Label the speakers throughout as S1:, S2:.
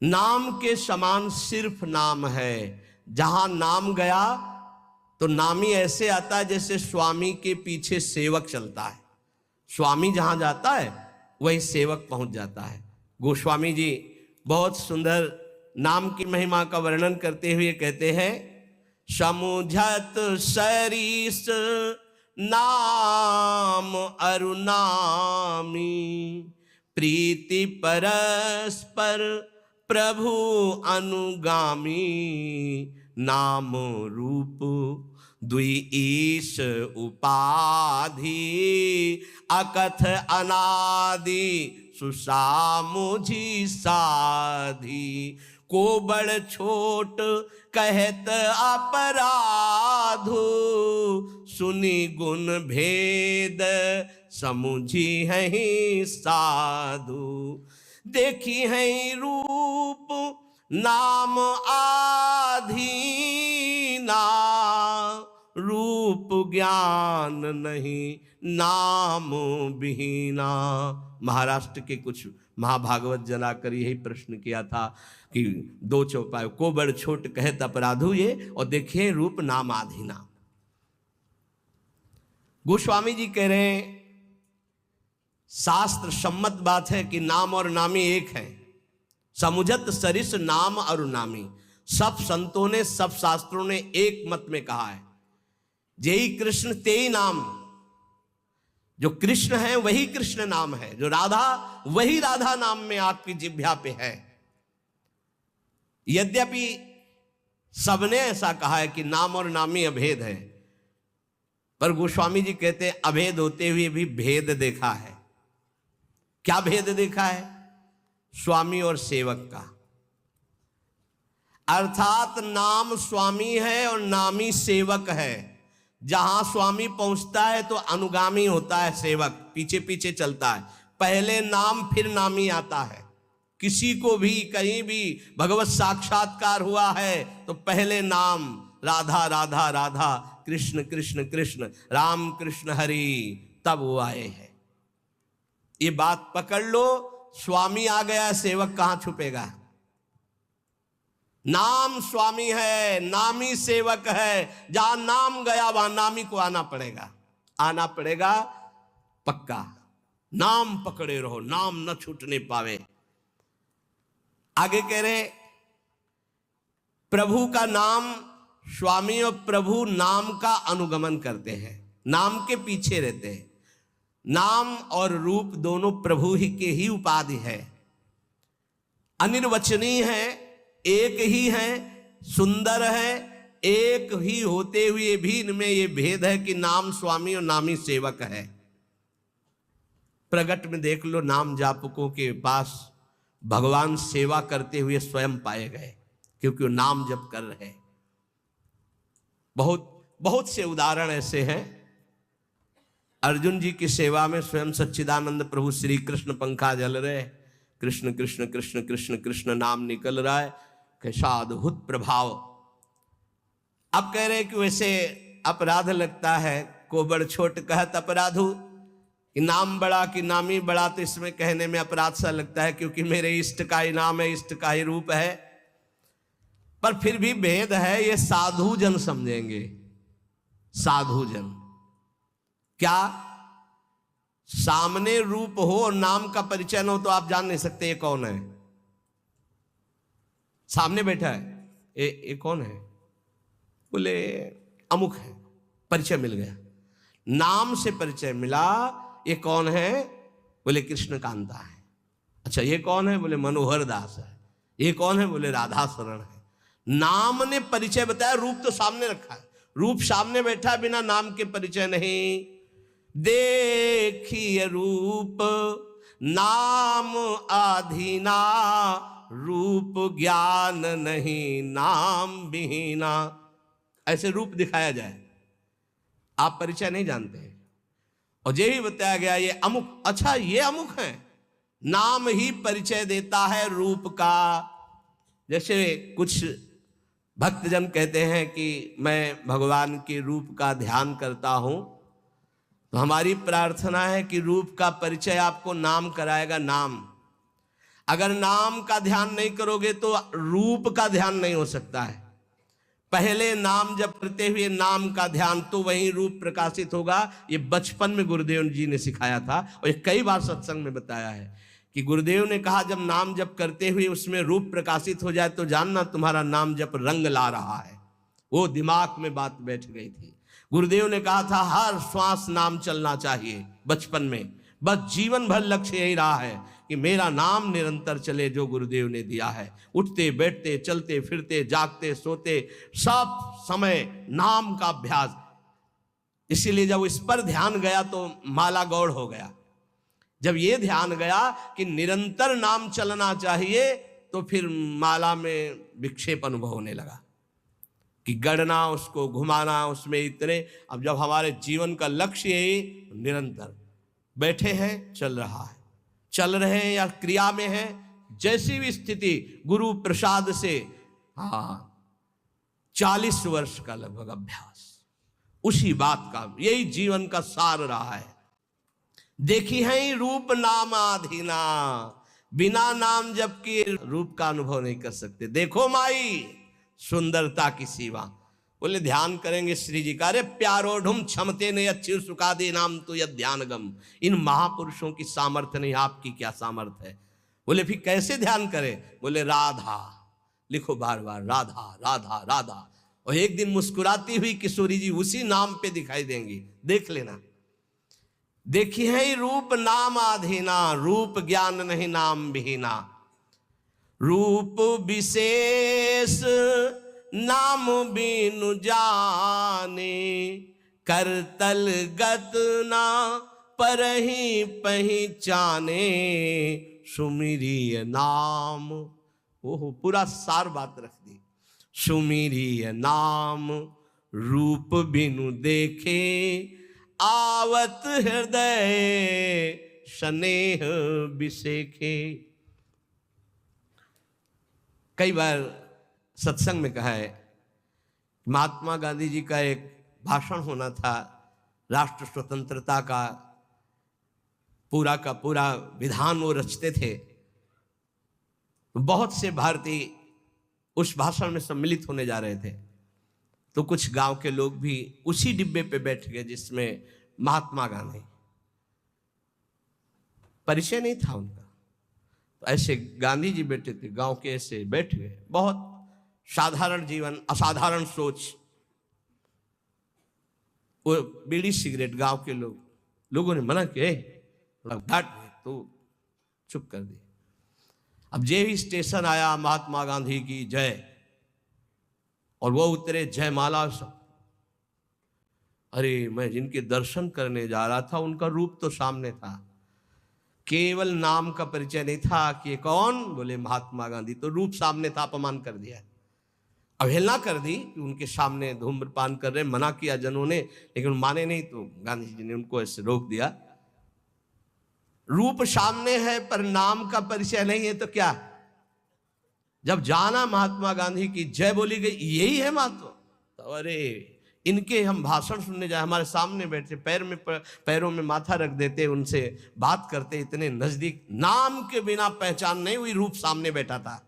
S1: नाम के समान सिर्फ नाम है। जहां नाम गया तो नामी ऐसे आता है जैसे स्वामी के पीछे सेवक चलता है। स्वामी जहां जाता है वही सेवक पहुंच जाता है। गोस्वामी जी बहुत सुंदर नाम की महिमा का वर्णन करते हुए कहते हैं, समुझत सरीस नाम अरुनामी, प्रीति परस्पर प्रभु अनुगामी, नाम रूप द्वि ईश उपाधि, अकथ अनादि सुसामुझी साधी, को बड़ छोट कहत अपराधु, सुनी गुण भेद समुझी है साधु, देखी है रूप नाम आधीना, रूप ज्ञान नहीं नाम बिहीना। महाराष्ट्र के कुछ महाभागवत जनाकर यही प्रश्न किया था कि दो चौपाई, को बड़ छोट कहत अपराधु ये, और देखिए रूप नाम आधीना। गोस्वामी जी कह रहे हैं शास्त्र सम्मत बात है कि नाम और नामी एक है। समुझत सरिस नाम और नामी, सब संतों ने सब शास्त्रों ने एक मत में कहा है, जेई कृष्ण तेई नाम। जो कृष्ण है वही कृष्ण नाम है, जो राधा वही राधा नाम में आपकी जिह्वा पे है। यद्यपि सबने ऐसा कहा है कि नाम और नामी अभेद है, पर गोस्वामी जी कहते हैं अभेद होते हुए भी भेद देखा है। क्या भेद देखा है? स्वामी और सेवक का। अर्थात नाम स्वामी है और नामी सेवक है। जहां स्वामी पहुंचता है तो अनुगामी होता है सेवक, पीछे पीछे चलता है। पहले नाम फिर नामी आता है। किसी को भी कहीं भी भगवत साक्षात्कार हुआ है तो पहले नाम राधा राधा राधा, कृष्ण कृष्ण कृष्ण, राम कृष्ण हरि, तब वो आए हैं। ये बात पकड़ लो, स्वामी आ गया, सेवक कहां छुपेगा। नाम स्वामी है, नामी सेवक है। जहां नाम गया वहां नामी को आना पड़ेगा, आना पड़ेगा पक्का। नाम पकड़े रहो, नाम न छूटने पावे। आगे कह रहे प्रभु का नाम, स्वामी और प्रभु नाम का अनुगमन करते हैं, नाम के पीछे रहते हैं। नाम और रूप दोनों प्रभु ही के ही उपाधि है, अनिर्वचनीय है, एक ही है, सुंदर है। एक ही होते हुए भी इनमें यह भेद है कि नाम स्वामी और नामी सेवक है। प्रगट में देख लो, नाम जापकों के पास भगवान सेवा करते हुए स्वयं पाए गए, क्योंकि वो नाम जप कर रहे। बहुत से उदाहरण ऐसे हैं। अर्जुन जी की सेवा में स्वयं सच्चिदानंद प्रभु श्री कृष्ण पंखा जल रहे, कृष्ण कृष्ण कृष्ण कृष्ण कृष्ण नाम निकल रहा है, कैसा अद्भुत प्रभाव। अब कह रहे कि वैसे अपराध लगता है, को बड़ छोट कहत अपराधु, कि नाम बड़ा कि नामी बड़ा, तो इसमें कहने में अपराध सा लगता है, क्योंकि मेरे इष्ट का ही नाम है, इष्ट का ही रूप है। पर फिर भी भेद है, ये साधु जन समझेंगे। साधु जन क्या, सामने रूप हो और नाम का परिचय न हो तो आप जान नहीं सकते ये कौन है। सामने बैठा है, ये कौन है? बोले अमुक है, परिचय मिल गया। नाम से परिचय मिला, ये कौन है? बोले कृष्ण कांता है। अच्छा ये कौन है? बोले मनोहर दास है। ये कौन है? बोले राधा शरण है। नाम ने परिचय बताया, रूप तो सामने रखा है। रूप सामने बैठा, बिना नाम के परिचय नहीं। देखिए रूप नाम आधीना, रूप ज्ञान नहीं नाम बिहीना। ऐसे रूप दिखाया जाए, आप परिचय नहीं जानते हैं, और ये भी बताया गया ये अमुक। अच्छा ये अमुक है, नाम ही परिचय देता है रूप का। जैसे कुछ भक्तजन कहते हैं कि मैं भगवान के रूप का ध्यान करता हूं, तो हमारी प्रार्थना है कि रूप का परिचय आपको नाम कराएगा। नाम अगर नाम का ध्यान नहीं करोगे तो रूप का ध्यान नहीं हो सकता है। पहले नाम जप करते हुए नाम का ध्यान, तो वही रूप प्रकाशित होगा। ये बचपन में गुरुदेव जी ने सिखाया था और ये कई बार सत्संग में बताया है कि गुरुदेव ने कहा जब नाम जप करते हुए उसमें रूप प्रकाशित हो जाए तो जानना तुम्हारा नाम जप रंग ला रहा है। वो दिमाग में बात बैठ गई थी। गुरुदेव ने कहा था हर श्वास नाम चलना चाहिए बचपन में, बस जीवन भर लक्ष्य यही रहा है कि मेरा नाम निरंतर चले जो गुरुदेव ने दिया है। उठते बैठते चलते फिरते जागते सोते सब समय नाम का अभ्यास। इसीलिए जब इस पर ध्यान गया तो माला गौड़ हो गया। जब ये ध्यान गया कि निरंतर नाम चलना चाहिए तो फिर माला में विक्षेप अनुभव होने लगा कि गढ़ना, उसको घुमाना, उसमें इतने। अब जब हमारे जीवन का लक्ष्य है निरंतर बैठे हैं, चल रहा है, चल रहे हैं या क्रिया में है, जैसी भी स्थिति गुरु प्रसाद से 40 वर्ष का लगभग अभ्यास, उसी बात का, यही जीवन का सार रहा है। देखी है रूप नाम आधीना, बिना नाम जप के रूप का अनुभव नहीं कर सकते। देखो माई सुंदरता की सीमा। बोले ध्यान करेंगे श्री जी का, अरे प्यारो ढुम क्षमते ने अच्छी सुखा दे नाम तो यह ध्यान गम। इन महापुरुषों की सामर्थ्य नहीं, आपकी क्या सामर्थ्य है। बोले फिर कैसे ध्यान करें। बोले राधा लिखो बार बार, राधा राधा राधा। और एक दिन मुस्कुराती हुई किशोरी जी उसी नाम पे दिखाई देंगी, देख लेना। देखी है रूप नाम आधीना, रूप ज्ञान नहीं नाम विहीना। रूप विशेष नाम बिनु जाने, करतल गत ना परहि पहचाने। सुमिरिय नाम, ओहो पूरा सार बात रख दी। सुमिरिय नाम रूप बिनु देखे, आवत हृदय स्नेह बिसेखे। कई बार सत्संग में कहा है, महात्मा गांधी जी का एक भाषण होना था, राष्ट्र स्वतंत्रता का पूरा विधान वो रचते थे। बहुत से भारतीय उस भाषण में सम्मिलित होने जा रहे थे, तो कुछ गांव के लोग भी उसी डिब्बे पे बैठ गए जिसमें महात्मा गांधी, परिचय नहीं था उनका। तो ऐसे गांधी जी बैठे थे, गांव के ऐसे बैठ गए, बहुत साधारण जीवन, असाधारण सोच। वो बीड़ी सिगरेट गांव के लोगों ने मना किया, डांट तो चुप कर दिए। अब जे ही स्टेशन आया, महात्मा गांधी की जय, और वो उतरे जयमाला सब। अरे मैं जिनके दर्शन करने जा रहा था उनका रूप तो सामने था, केवल नाम का परिचय नहीं था कि कौन। बोले महात्मा गांधी, तो रूप सामने था, अपमान कर दिया, अवहेलना कर दी कि उनके सामने धूम्रपान कर रहे। मना किया जनों ने, लेकिन माने नहीं, तो गांधी जी ने उनको ऐसे रोक दिया। रूप सामने है पर नाम का परिचय नहीं है तो क्या। जब जाना महात्मा गांधी की जय बोली गई, यही है महत्व। तो अरे इनके हम भाषण सुनने जाए, हमारे सामने बैठे, पैरों में माथा रख देते, उनसे बात करते, इतने नजदीक। नाम के बिना पहचान नहीं हुई, रूप सामने बैठा था।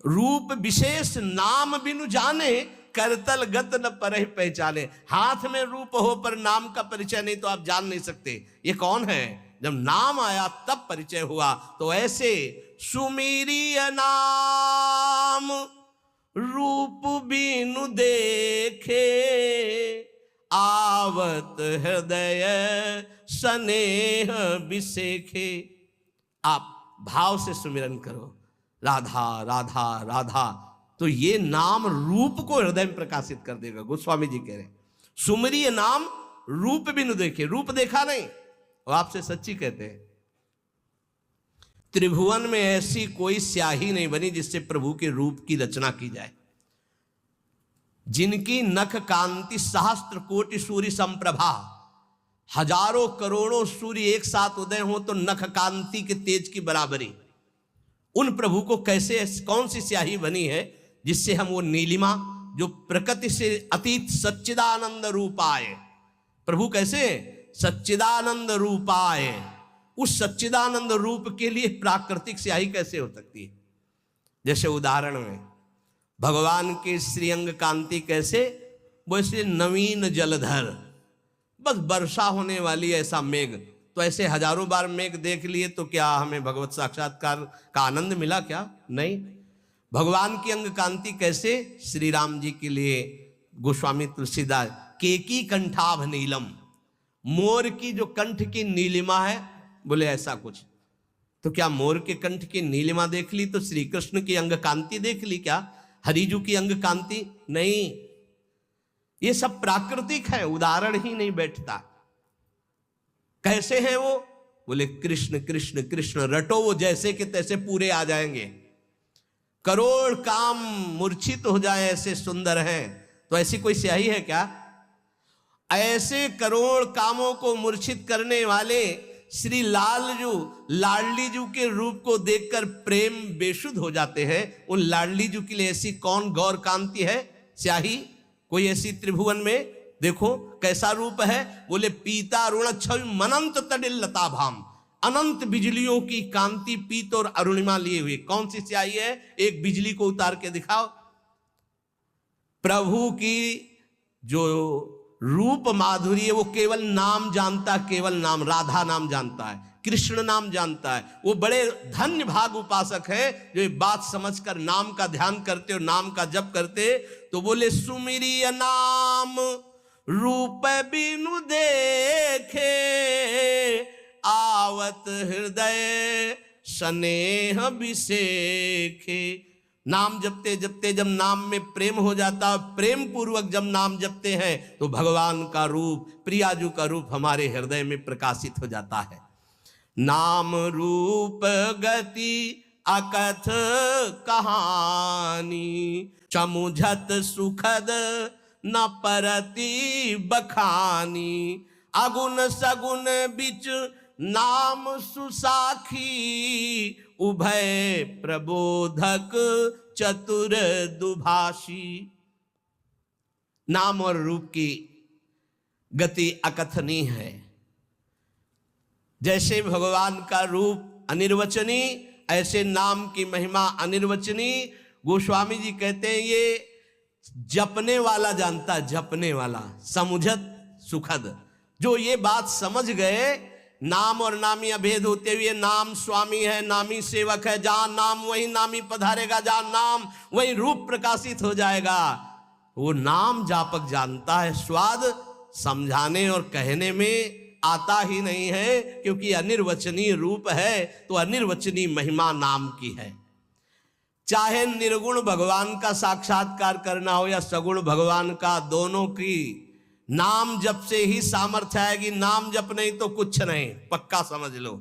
S1: रूप विशेष नाम बिनु जाने, करतल गत न परहि पहचाने। हाथ में रूप हो पर नाम का परिचय नहीं तो आप जान नहीं सकते ये कौन है। जब नाम आया तब परिचय हुआ। तो ऐसे सुमिरिय नाम रूप बिनु देखे, आवत हृदय स्नेह बिसेखे। आप भाव से सुमिरन करो, राधा राधा राधा, तो ये नाम रूप को हृदय में प्रकाशित कर देगा। गोस्वामी जी कह रहे सुमरिय नाम रूप बिनु देखे, रूप देखा नहीं। और आपसे सच्ची कहते हैं, त्रिभुवन में ऐसी कोई स्याही नहीं बनी जिससे प्रभु के रूप की रचना की जाए। जिनकी नख कांति सहस्त्र कोटि सूर्य संप्रभा, हजारों करोड़ों सूर्य एक साथ उदय हो तो नख कांति के तेज की बराबरी। उन प्रभु को कैसे, कौन सी स्याही बनी है जिससे हम वो नीलिमा जो प्रकृति से अतीत सच्चिदानंद रूपाए। प्रभु कैसे सच्चिदानंद रूपाए, उस सच्चिदानंद रूप के लिए प्राकृतिक स्याही कैसे हो सकती है? जैसे उदाहरण में भगवान के श्रीअंग कांति कैसे, वैसे नवीन जलधर, बस वर्षा होने वाली ऐसा मेघ। तो ऐसे हजारों बार मेघ देख लिए तो क्या हमें भगवत साक्षात्कार का आनंद मिला क्या? नहीं। भगवान की अंग कांति कैसे, श्री राम जी के लिए गोस्वामी तुलसीदास केकी कंठाभ नीलम, मोर की जो कंठ की नीलिमा है, बोले ऐसा कुछ। तो क्या मोर के कंठ की नीलिमा देख ली तो श्री कृष्ण की अंग कांति देख ली क्या? हरिजू की अंग कांति नहीं। ये सब प्राकृतिक है, उदाहरण ही नहीं बैठता। कैसे हैं वो? बोले कृष्ण कृष्ण कृष्ण रटो, वो जैसे के तैसे पूरे आ जाएंगे। करोड़ काम मूर्छित हो जाए ऐसे सुंदर हैं। तो ऐसी कोई स्याही है क्या? ऐसे करोड़ कामों को मूर्छित करने वाले श्री लालजू लाडली जू के रूप को देखकर प्रेम बेसुध हो जाते हैं। उन लाडली जू के लिए ऐसी कौन गौर कांति है, स्याही कोई ऐसी त्रिभुवन में? देखो कैसा रूप है। बोले पीता रुण छवि मनंत तडिल लताभाम, अनंत बिजलियों की कांति पीत और अरुणिमा लिए हुए। कौन सी स्याही है? एक बिजली को उतार के दिखाओ। प्रभु की जो रूप माधुरी है वो केवल नाम जानता, केवल नाम, राधा नाम जानता है, कृष्ण नाम जानता है। वो बड़े धन्य भाग उपासक है जो ये बात समझकर नाम का ध्यान करते और नाम का जप करते। तो बोले सुमिरिय नाम रूप बिनु देखे, आवत हृदय स्नेह विसेखे। नाम जपते जपते जब नाम में प्रेम हो जाता, प्रेम पूर्वक जब नाम जपते हैं तो भगवान का रूप, प्रियाजू का रूप हमारे हृदय में प्रकाशित हो जाता है। नाम रूप गति अकथ कहानी, चमुझत सुखद न परति बखानी। अगुन सगुन बिच नाम सुसाखी, उभय प्रबोधक चतुर दुभाषी। नाम और रूप की गति अकथनीय है। जैसे भगवान का रूप अनिर्वचनीय, ऐसे नाम की महिमा अनिर्वचनीय। गोस्वामी जी कहते हैं ये जपने वाला जानता, जपने वाला, समुझत सुखद। जो ये बात समझ गए, नाम और नामी अभेद होते हुए नाम स्वामी है, नामी सेवक है, जहां नाम वही नामी पधारेगा, जहां नाम वही रूप प्रकाशित हो जाएगा। वो नाम जापक जानता है। स्वाद समझाने और कहने में आता ही नहीं है, क्योंकि अनिर्वचनीय रूप है तो अनिर्वचनीय महिमा नाम की है। चाहे निर्गुण भगवान का साक्षात्कार करना हो या सगुण भगवान का, दोनों की नाम जप से ही सामर्थ्य आएगी। नाम जप नहीं तो कुछ नहीं, पक्का समझ लो।